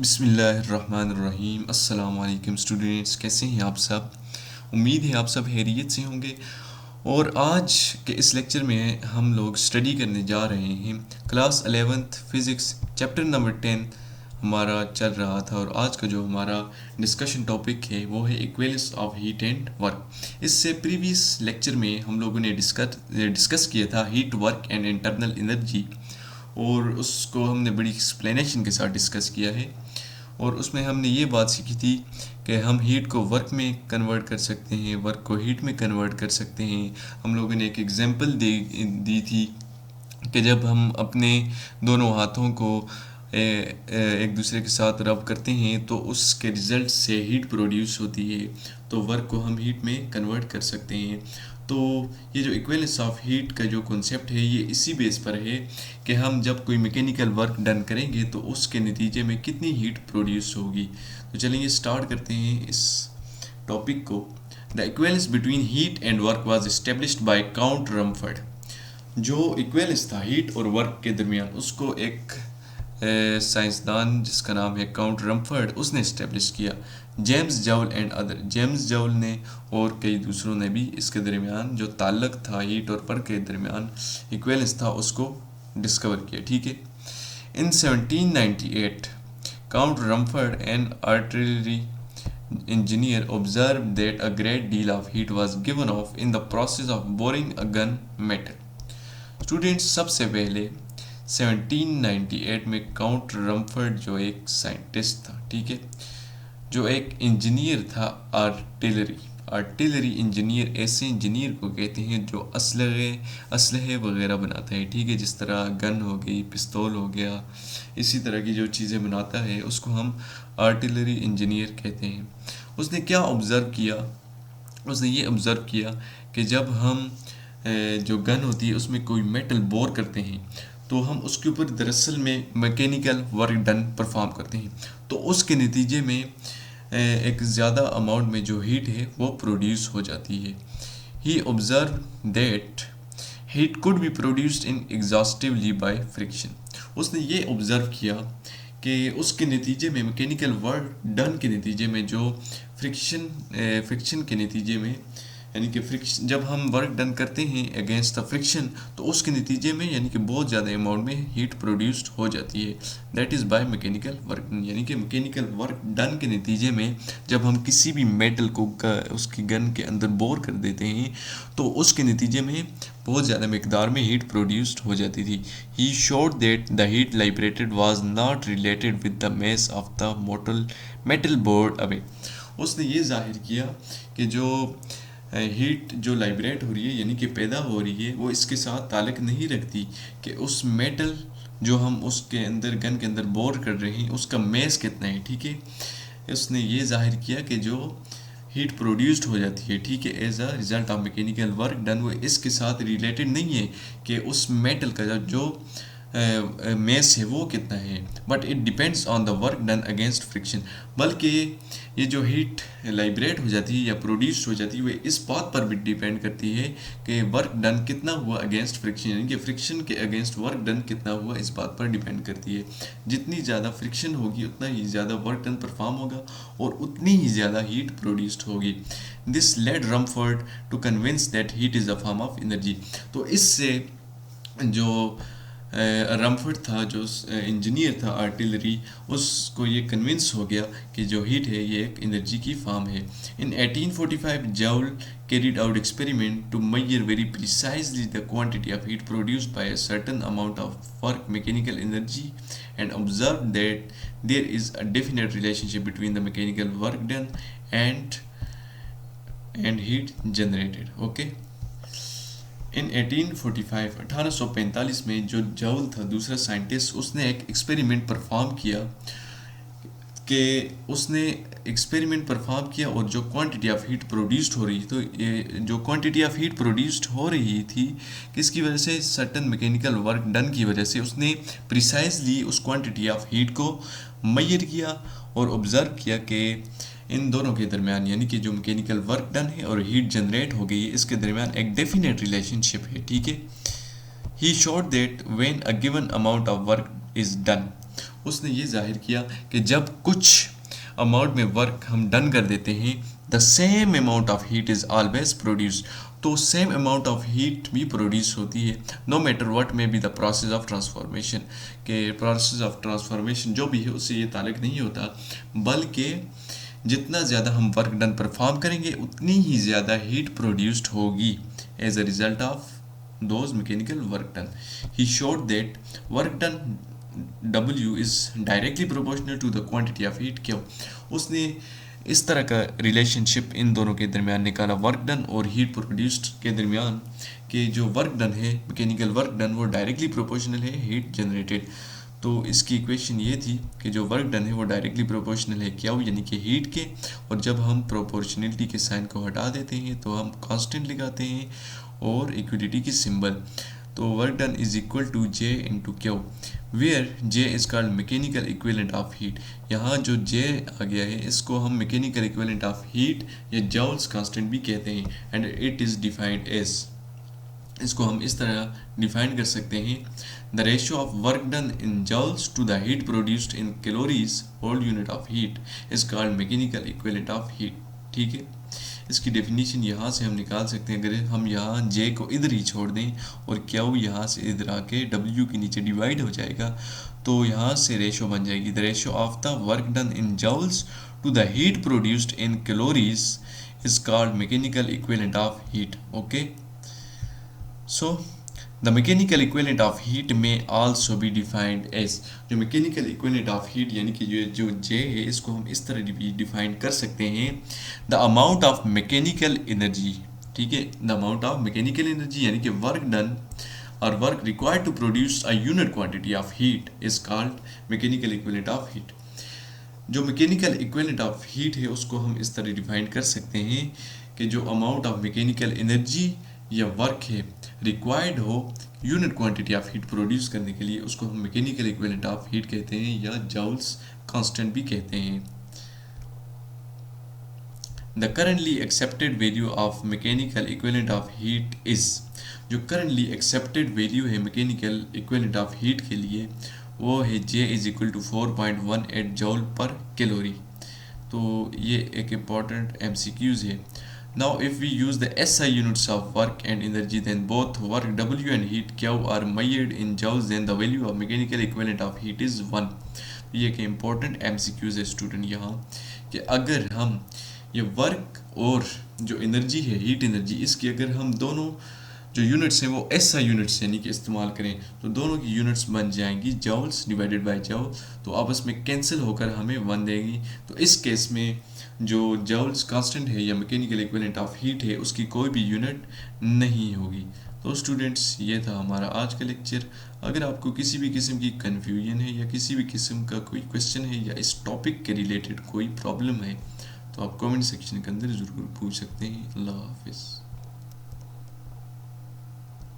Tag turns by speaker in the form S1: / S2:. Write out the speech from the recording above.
S1: बिस्मिल्लाहिर्रहमानिर्रहीम। अस्सलाम वालेकुम स्टूडेंट्स, कैसे हैं आप सब। उम्मीद है आप सब खैरियत से होंगे। और आज के इस लेक्चर में हम लोग स्टडी करने जा रहे हैं class 11th physics chapter number 10 हमारा चल रहा था। और आज का जो हमारा डिस्कशन टॉपिक है वो है equivalence of heat and work. इससे प्रीवियस लेक्चर में हम लोगों ने डिस्कस किया था heat, work and internal energy, और उसको हमने बड़ी एक्सप्लेनेशन के साथ डिस्कस किया है। और उसमें हमने ये बात सीखी थी कि हम हीट को वर्क में कन्वर्ट कर सकते हैं, वर्क को हीट में कन्वर्ट कर सकते हैं। हम लोगों ने एक एग्जांपल दी थी कि जब हम अपने दोनों हाथों को एक दूसरे के साथ रब करते हैं तो उसके रिज़ल्ट से हीट प्रोड्यूस होती है, तो वर्क को हम हीट में कन्वर्ट कर सकते हैं। तो ये जो इक्विवेलेंस ऑफ हीट का जो कॉन्सेप्ट है ये इसी बेस पर है कि हम जब कोई मैकेनिकल वर्क डन करेंगे तो उसके नतीजे में कितनी हीट प्रोड्यूस होगी। तो चलिए स्टार्ट करते हैं इस टॉपिक को। The equivalence between heat and work was established by Count Rumford. जो इक्विवेलेंस था हीट और वर्क के दरमियान, उसको एक साइंसदान जिसका नाम है काउंट रमफर्ड, उसने इस्टेब्लिश किया। जेम्स जॉउल एंड अदर, जेम्स जॉउल ने और कई दूसरों ने भी इसके दरमियान जो ताल्लुक था हीट और वर्क के दरमियान इक्विवेलेंस था उसको डिस्कवर किया। ठीक है। In 1798 Count Rumford and artillery engineer observed that a great deal of heat was given off in the process of boring a gun metal. Students, सबसे पहले 1798 में काउंट रमफर्ड जो एक साइंटिस्ट था, ठीक है, जो एक इंजीनियर था, आर्टिलरी इंजीनियर, ऐसे इंजीनियर को कहते हैं जो असलहे वगैरह बनाता है। ठीक है, जिस तरह गन हो गई, पिस्तौल हो गया, इसी तरह की जो चीज़ें बनाता है उसको हम आर्टिलरी इंजीनियर कहते हैं। उसने क्या ऑब्ज़र्व किया? उसने ये ऑब्ज़र्व किया कि जब हम जो गन होती है उसमें कोई मेटल बोर करते हैं तो हम उसके ऊपर दरअसल में मैकेनिकल वर्क डन परफॉर्म करते हैं, तो उसके नतीजे में एक ज़्यादा अमाउंट में जो हीट है वो प्रोड्यूस हो जाती है। He observe that heat could be produced in exhaustively by friction. उसने ये ऑब्ज़र्व किया कि उसके नतीजे में मैकेनिकल वर्क डन के नतीजे में जो फ्रिक्शन के नतीजे में, यानी कि फ्रिक्शन जब हम वर्क डन करते हैं अगेंस्ट द फ्रिक्शन, तो उसके नतीजे में यानी कि बहुत ज़्यादा अमाउंट में हीट प्रोड्यूस्ड हो जाती है। That is by mechanical work, यानी कि मैकेनिकल वर्क डन के नतीजे में जब हम किसी भी मेटल को उसकी गन के अंदर बोर कर देते हैं तो उसके नतीजे में बहुत ज़्यादा मकदार में हीट प्रोड्यूस्ड हो जाती थी। He showed that the heat liberated was not related with the mass of the metal bored away. उसने ये जाहिर किया कि जो हीट जो लाइब्रेट हो रही है यानी कि पैदा हो रही है, वो इसके साथ ताल्लुक़ नहीं रखती कि उस मेटल जो हम उसके अंदर गन के अंदर बोर कर रहे हैं उसका मास कितना है। ठीक है, उसने ये जाहिर किया कि जो हीट प्रोड्यूस्ड हो जाती है, ठीक है, as a result of mechanical work done, वो इसके साथ रिलेटेड नहीं है कि उस मेटल का जो मेस है वो कितना है, but it depends on the work done against friction. बल्कि ये जो हीट लाइब्रेट हो जाती है या प्रोड्यूस हो जाती है वो इस बात पर भी डिपेंड करती है कि वर्क डन कितना हुआ अगेंस्ट फ्रिक्शन, यानी कि फ्रिक्शन के अगेंस्ट वर्क डन कितना हुआ इस बात पर डिपेंड करती है। जितनी ज़्यादा फ्रिक्शन होगी उतना ही ज़्यादा वर्क डन परफॉर्म होगा और उतनी ही ज़्यादा हीट प्रोड्यूस्ड होगी। This led Rumford to convince that heat is a form of energy. तो इससे जो रमफर्ड था, जो इंजीनियर था आर्टिलरी, उसको ये कन्विंस हो गया कि जो हीट है ये एक एनर्जी की फॉर्म है। इन 1845 जॉउल carried out experiment to measure very precisely the quantity of heat produced by a certain amount of work mechanical energy and observed that there is a definite relationship between the mechanical work done and heat generated. Okay. इन 1845 में जो जॉउल था दूसरा scientist, उसने एक experiment perform किया और जो quantity of heat produced हो रही थी, तो ये जो क्वांटिटी ऑफ हीट प्रोड्यूस्ड हो रही थी किसकी वजह से, सर्टन मैकेनिकल वर्क डन की वजह से, उसने प्रिसाइजली उस क्वांटिटी ऑफ हीट को मेजर किया और ऑब्जर्व किया कि इन दोनों के दरमियान, यानी कि जो मैकेनिकल वर्क डन है और हीट जनरेट हो गई है, इसके दरमियान एक डेफिनेट रिलेशनशिप है। ठीक है। ही showed that when a given amount of work is done, उसने ये जाहिर किया कि जब कुछ अमाउंट में वर्क हम डन कर देते हैं, the same amount of heat is always produce, तो सेम अमाउंट ऑफ हीट भी प्रोड्यूस होती है, no matter what may be the process of transformation, के प्रोसेस ऑफ ट्रांसफॉर्मेशन जो भी है उससे ये ताल्लुक नहीं होता, बल्कि जितना ज़्यादा हम वर्क डन परफॉर्म करेंगे उतनी ही ज़्यादा हीट प्रोड्यूस्ड होगी as a result of those mechanical work done. He showed that work done W is directly proportional to the quantity of heat Q। उसने इस तरह का रिलेशनशिप इन दोनों के दरमियान निकाला, वर्क डन और हीट प्रोड्यूस्ड के दरमियान, कि जो वर्क डन है मैकेनिकल वर्क डन वो डायरेक्टली प्रोपोर्शनल है हीट जनरेटेड। तो इसकी इक्वेशन ये थी कि जो वर्क डन है वो डायरेक्टली प्रोपोर्शनल है क्या यानी कि हीट के, और जब हम प्रोपोर्शनलिटी के साइन को हटा देते हैं तो हम कांस्टेंट लगाते हैं और इक्विलिटी की सिंबल, तो work done is equal to J into Q, where J is called mechanical equivalent of heat. यहाँ जो J आ गया है इसको हम मैकेनिकल इक्विवेलेंट ऑफ हीट या जॉल्स कांस्टेंट भी कहते हैं, and it is defined as, इसको हम इस तरह डिफाइन कर सकते हैं, the ratio of work done in joules to the heat produced in calories whole unit of heat is called mechanical equivalent of heat. ठीक है, इसकी डेफिनेशन यहाँ से हम निकाल सकते हैं, अगर हम यहाँ J को इधर ही छोड़ दें और Q यहाँ से इधर आके W के नीचे डिवाइड हो जाएगा, तो यहाँ से रेशो बन जाएगी, the ratio of the work done in joules to the heat produced in calories is called mechanical equivalent of heat. Okay, so the mechanical equivalent of heat may also be defined as, जो mechanical equivalent of heat यानी कि जो J है इसको हम इस तरह भी डिफाइन कर सकते हैं, the amount of mechanical energy. ठीक है, the amount of mechanical energy यानी कि वर्क डन और work required to produce a unit quantity of heat is called mechanical equivalent of heat. जो मैकेनिकल इक्विवेलेंट ऑफ हीट है उसको हम इस तरह डिफाइन कर सकते हैं कि जो अमाउंट ऑफ मैकेनिकल एनर्जी या वर्क है रिक्वायर्ड हो unit quantity of heat produce करने के लिए, उसको हम मैकेनिकल इक्विवेलेंट ऑफ हीट कहते हैं या जॉल्स कांस्टेंट भी कहते हैं। The currently accepted value of mechanical equivalent of heat is, जो करंटली एक्सेप्टेड वैल्यू है मैकेनिकल इक्विवेलेंट ऑफ हीट के लिए वो है J is equal to 4.18 joule per calorie. तो ये एक इम्पॉर्टेंट MCQs है। Now if we use the SI units of work and energy, then both work W and heat Q are measured in joules, then the value of mechanical equivalent of heat is 1। ये एक important MCQs है student यहाँ, कि अगर हम ये work और जो एनर्जी है हीट एनर्जी, इसकी अगर हम दोनों जो यूनिट्स हैं वो SI यूनिट्स यानी कि इस्तेमाल करें तो दोनों की यूनिट्स बन जाएंगी जॉल्स डिवाइडेड बाय जॉल, तो आपस में कैंसिल होकर हमें 1 देगी। तो इस केस में जो जॉल्स कांस्टेंट है या मैकेनिकल इक्विवेलेंट ऑफ हीट है उसकी कोई भी यूनिट नहीं होगी। तो स्टूडेंट्स ये था हमारा आज का लेक्चर। अगर आपको किसी भी किस्म की कन्फ्यूजन है या किसी भी किस्म का कोई क्वेश्चन है या इस टॉपिक के रिलेटेड कोई प्रॉब्लम है तो आप कमेंट सेक्शन के अंदर ज़रूर पूछ सकते हैं। अल्लाह हाफिज़।